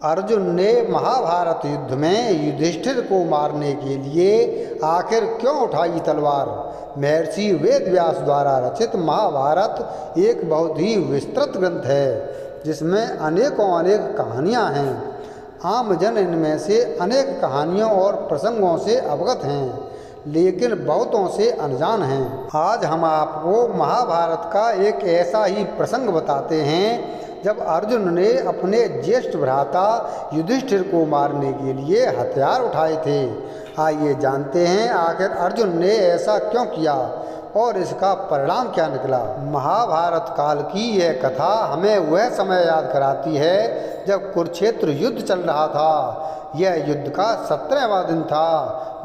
अर्जुन ने महाभारत युद्ध में युधिष्ठिर को मारने के लिए आखिर क्यों उठाई तलवार। महर्षि वेदव्यास द्वारा रचित महाभारत एक बहुत ही विस्तृत ग्रंथ है, जिसमें अनेकों अनेक कहानियाँ हैं। आम जन इनमें से अनेक कहानियों और प्रसंगों से अवगत हैं, लेकिन बहुतों से अनजान हैं। आज हम आपको महाभारत का एक ऐसा ही प्रसंग बताते हैं जब अर्जुन ने अपने ज्येष्ठ भ्राता युधिष्ठिर को मारने के लिए हथियार उठाए थे। आइए जानते हैं आखिर अर्जुन ने ऐसा क्यों किया और इसका परिणाम क्या निकला। महाभारत काल की यह कथा हमें वह समय याद कराती है जब कुरुक्षेत्र युद्ध चल रहा था। यह युद्ध का 17वां दिन था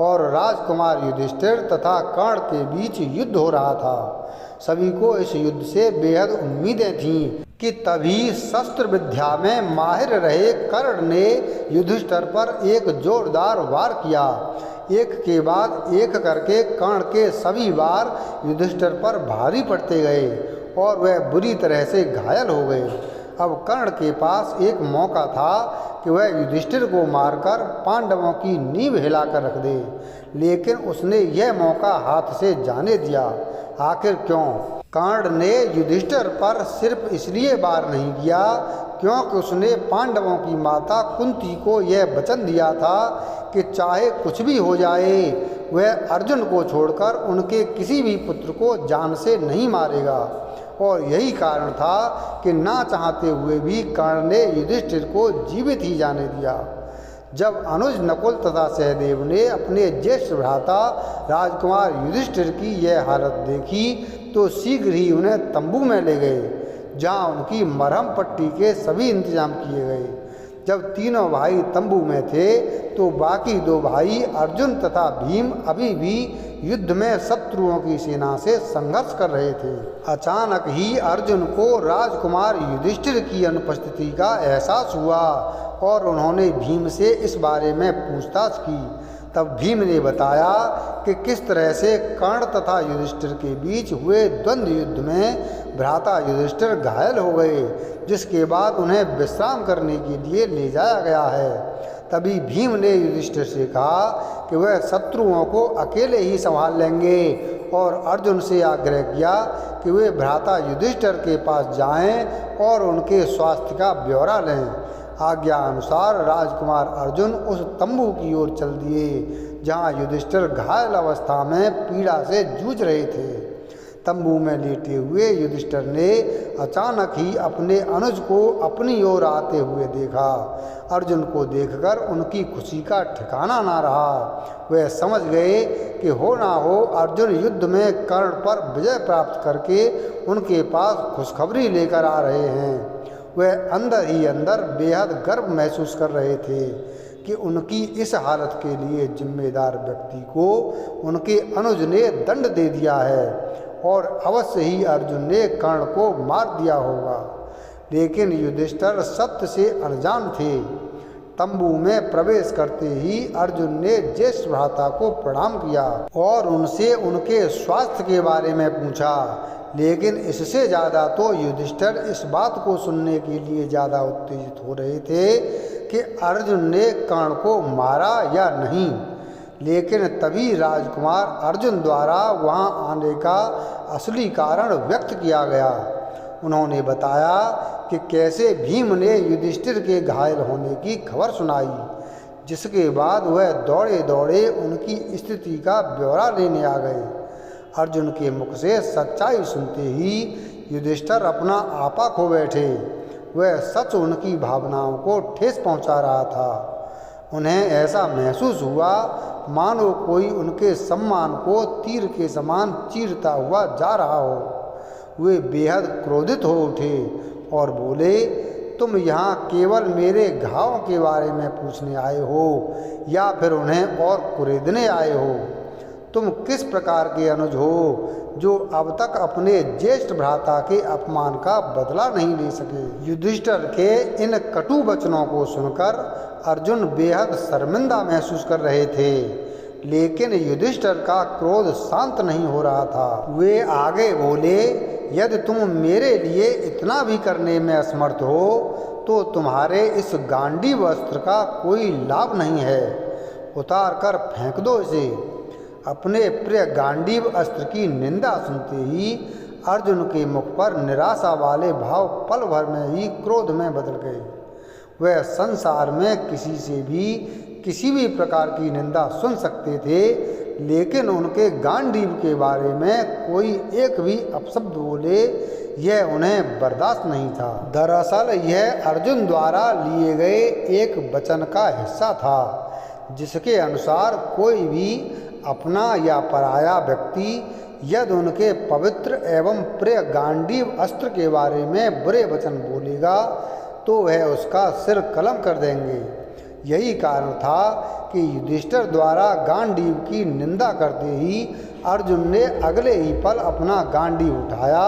और राजकुमार युधिष्ठिर तथा कर्ण के बीच युद्ध हो रहा था। सभी को इस युद्ध से बेहद उम्मीदें थीं कि तभी शस्त्र विद्या में माहिर रहे कर्ण ने युधिष्ठिर पर एक जोरदार वार किया। एक के बाद एक करके कर्ण के सभी वार युधिष्ठिर पर भारी पड़ते गए और वह बुरी तरह से घायल हो गए। अब कर्ण के पास एक मौका था कि वह युधिष्ठिर को मारकर पांडवों की नींव हिलाकर रख दे, लेकिन उसने यह मौका हाथ से जाने दिया। आखिर क्यों? कर्ण ने युधिष्ठिर पर सिर्फ इसलिए वार नहीं किया क्योंकि उसने पांडवों की माता कुंती को यह वचन दिया था कि चाहे कुछ भी हो जाए वह अर्जुन को छोड़कर उनके किसी भी पुत्र को जान से नहीं मारेगा। और यही कारण था कि ना चाहते हुए भी कर्ण ने युधिष्ठिर को जीवित ही जाने दिया। जब अनुज नकुल तथा सहदेव ने अपने ज्येष्ठ भ्राता राजकुमार युधिष्ठिर की यह हालत देखी तो शीघ्र ही उन्हें तंबू में ले गए, जहां उनकी मरहम पट्टी के सभी इंतजाम किए गए। जब तीनों भाई तंबू में थे तो बाकी दो भाई अर्जुन तथा भीम अभी भी युद्ध में शत्रुओं की सेना से संघर्ष कर रहे थे। अचानक ही अर्जुन को राजकुमार युधिष्ठिर की अनुपस्थिति का एहसास हुआ और उन्होंने भीम से इस बारे में पूछताछ की। तब भीम ने बताया कि किस तरह से कर्ण तथा युधिष्ठिर के बीच हुए द्वंद्व युद्ध में भ्राता युधिष्ठिर घायल हो गए, जिसके बाद उन्हें विश्राम करने के लिए ले जाया गया है। तभी भीम ने युधिष्ठिर से कहा कि वह शत्रुओं को अकेले ही संभाल लेंगे और अर्जुन से आग्रह किया कि वे भ्राता युधिष्ठिर के पास जाएं और उनके स्वास्थ्य का ब्यौरा लें। आज्ञा अनुसार राजकुमार अर्जुन उस तंबू की ओर चल दिए जहां युधिष्ठिर घायल अवस्था में पीड़ा से जूझ रहे थे। तंबू में लेटे हुए युधिष्ठिर ने अचानक ही अपने अनुज को अपनी ओर आते हुए देखा। अर्जुन को देखकर उनकी खुशी का ठिकाना ना रहा। वे समझ गए कि हो ना हो अर्जुन युद्ध में कर्ण पर विजय प्राप्त करके उनके पास खुशखबरी लेकर आ रहे हैं। वह अंदर ही अंदर बेहद गर्व महसूस कर रहे थे कि उनकी इस हालत के लिए जिम्मेदार व्यक्ति को उनके अनुज ने दंड दे दिया है और अवश्य ही अर्जुन ने कर्ण को मार दिया होगा। लेकिन युधिष्ठिर सत्य से अनजान थे। तंबू में प्रवेश करते ही अर्जुन ने ज्येष्ठ भ्राता को प्रणाम किया और उनसे उनके स्वास्थ्य के बारे में पूछा, लेकिन इससे ज़्यादा तो युधिष्ठिर इस बात को सुनने के लिए ज़्यादा उत्तेजित हो रहे थे कि अर्जुन ने कर्ण को मारा या नहीं। लेकिन तभी राजकुमार अर्जुन द्वारा वहां आने का असली कारण व्यक्त किया गया। उन्होंने बताया कि कैसे भीम ने युधिष्ठिर के घायल होने की खबर सुनाई, जिसके बाद वह दौड़े दौड़े उनकी स्थिति का ब्यौरा लेने आ गए। अर्जुन के मुख से सच्चाई सुनते ही युधिष्ठिर अपना आपा खो बैठे। वह सच उनकी भावनाओं को ठेस पहुंचा रहा था। उन्हें ऐसा महसूस हुआ मानो कोई उनके सम्मान को तीर के समान चीरता हुआ जा रहा हो। वे बेहद क्रोधित हो उठे और बोले, तुम यहाँ केवल मेरे घावों के बारे में पूछने आए हो या फिर उन्हें और कुरेदने आए हो? तुम किस प्रकार के अनुज हो जो अब तक अपने ज्येष्ठ भ्राता के अपमान का बदला नहीं ले सके? युधिष्ठिर के इन कटु वचनों को सुनकर अर्जुन बेहद शर्मिंदा महसूस कर रहे थे, लेकिन युधिष्ठिर का क्रोध शांत नहीं हो रहा था। वे आगे बोले, यदि तुम मेरे लिए इतना भी करने में असमर्थ हो तो तुम्हारे इस गांडीव अस्त्र का कोई लाभ नहीं है, उतार कर फेंक दो इसे। अपने प्रिय गांडीव अस्त्र की निंदा सुनते ही अर्जुन के मुख पर निराशा वाले भाव पल भर में ही क्रोध में बदल गए। वह संसार में किसी से भी किसी भी प्रकार की निंदा सुन सकते थे, लेकिन उनके गांडीव के बारे में कोई एक भी अपशब्द बोले यह उन्हें बर्दाश्त नहीं था। दरअसल यह अर्जुन द्वारा लिए गए एक वचन का हिस्सा था, जिसके अनुसार कोई भी अपना या पराया व्यक्ति यदि उनके पवित्र एवं प्रिय गांडीव अस्त्र के बारे में बुरे वचन बोलेगा तो वह उसका सिर कलम कर देंगे। यही कारण था कि युधिष्ठिर द्वारा गांडीव की निंदा करते ही अर्जुन ने अगले ही पल अपना गांडीव उठाया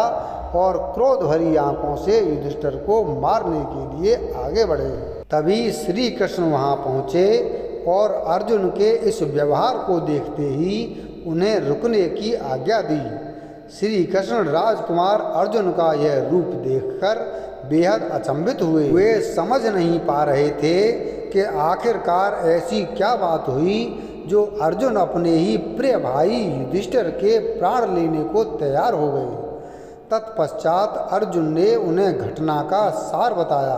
और क्रोध भरी आंखों से युधिष्ठिर को मारने के लिए आगे बढ़े। तभी श्री कृष्ण वहां पहुँचे और अर्जुन के इस व्यवहार को देखते ही उन्हें रुकने की आज्ञा दी। श्री कृष्ण राजकुमार अर्जुन का यह रूप देखकर बेहद अचंभित हुए। वे समझ नहीं पा रहे थे कि आखिरकार ऐसी क्या बात हुई जो अर्जुन अपने ही प्रिय भाई युधिष्ठिर के प्राण लेने को तैयार हो गए। तत्पश्चात अर्जुन ने उन्हें घटना का सार बताया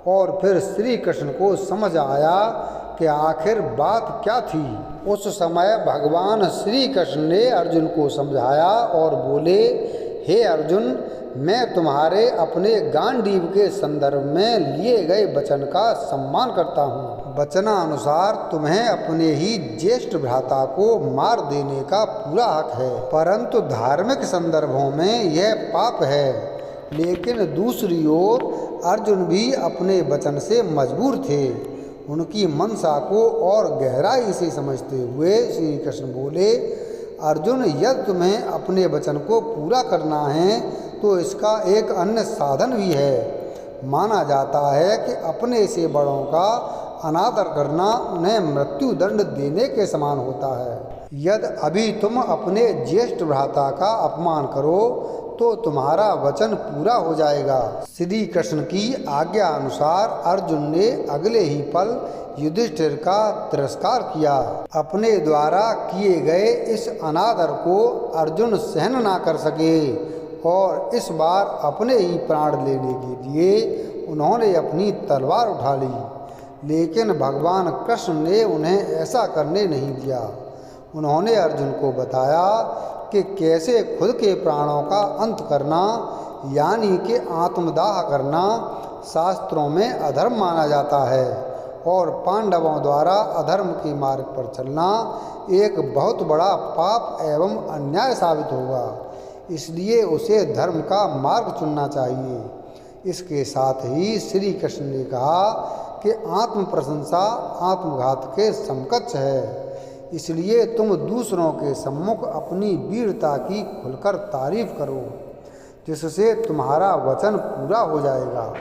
और फिर श्री कृष्ण को समझ आया कि आखिर बात क्या थी। उस समय भगवान श्री कृष्ण ने अर्जुन को समझाया और बोले, हे अर्जुन, मैं तुम्हारे अपने गांडीव के संदर्भ में लिए गए वचन का सम्मान करता हूँ। वचनानुसार तुम्हें अपने ही ज्येष्ठ भ्राता को मार देने का पूरा हक है, परंतु धार्मिक संदर्भों में यह पाप है। लेकिन दूसरी ओर अर्जुन भी अपने वचन से मजबूर थे। उनकी मनसा को और गहराई से समझते हुए श्री कृष्ण बोले, अर्जुन, यदि तुम्हें अपने वचन को पूरा करना है तो इसका एक अन्य साधन भी है। माना जाता है कि अपने से बड़ों का अनादर करना उन्हें मृत्यु दंड देने के समान होता है। यदि अभी तुम अपने ज्येष्ठ भ्राता का अपमान करो तो तुम्हारा वचन पूरा हो जाएगा। श्री कृष्ण की आज्ञा अनुसार अर्जुन ने अगले ही पल युधिष्ठिर का तिरस्कार किया। अपने द्वारा किए गए इस अनादर को अर्जुन सहन ना कर सके और इस बार अपने ही प्राण लेने के लिए उन्होंने अपनी तलवार उठा ली। लेकिन भगवान कृष्ण ने उन्हें ऐसा करने नहीं दिया। उन्होंने अर्जुन को बताया कि कैसे खुद के प्राणों का अंत करना यानी कि आत्मदाह करना शास्त्रों में अधर्म माना जाता है और पांडवों द्वारा अधर्म के मार्ग पर चलना एक बहुत बड़ा पाप एवं अन्याय साबित होगा। इसलिए उसे धर्म का मार्ग चुनना चाहिए। इसके साथ ही श्री कृष्ण ने कहा कि आत्म प्रशंसा आत्मघात के समकक्ष है। इसलिए तुम दूसरों के सम्मुख अपनी वीरता की खुलकर तारीफ करो, जिससे तुम्हारा वचन पूरा हो जाएगा।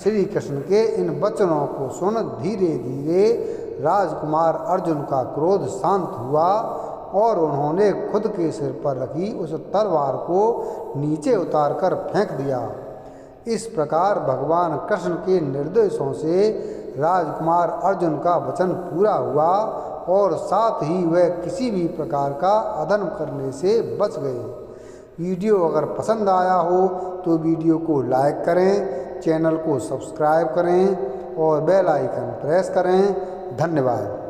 श्री कृष्ण के इन वचनों को सुन धीरे धीरे राजकुमार अर्जुन का क्रोध शांत हुआ और उन्होंने खुद के सिर पर रखी उस तलवार को नीचे उतारकर फेंक दिया। इस प्रकार भगवान कृष्ण के निर्देशों से राजकुमार अर्जुन का वचन पूरा हुआ और साथ ही वह किसी भी प्रकार का अधर्म करने से बच गए। वीडियो अगर पसंद आया हो तो वीडियो को लाइक करें, चैनल को सब्सक्राइब करें और बेल आइकन प्रेस करें। धन्यवाद।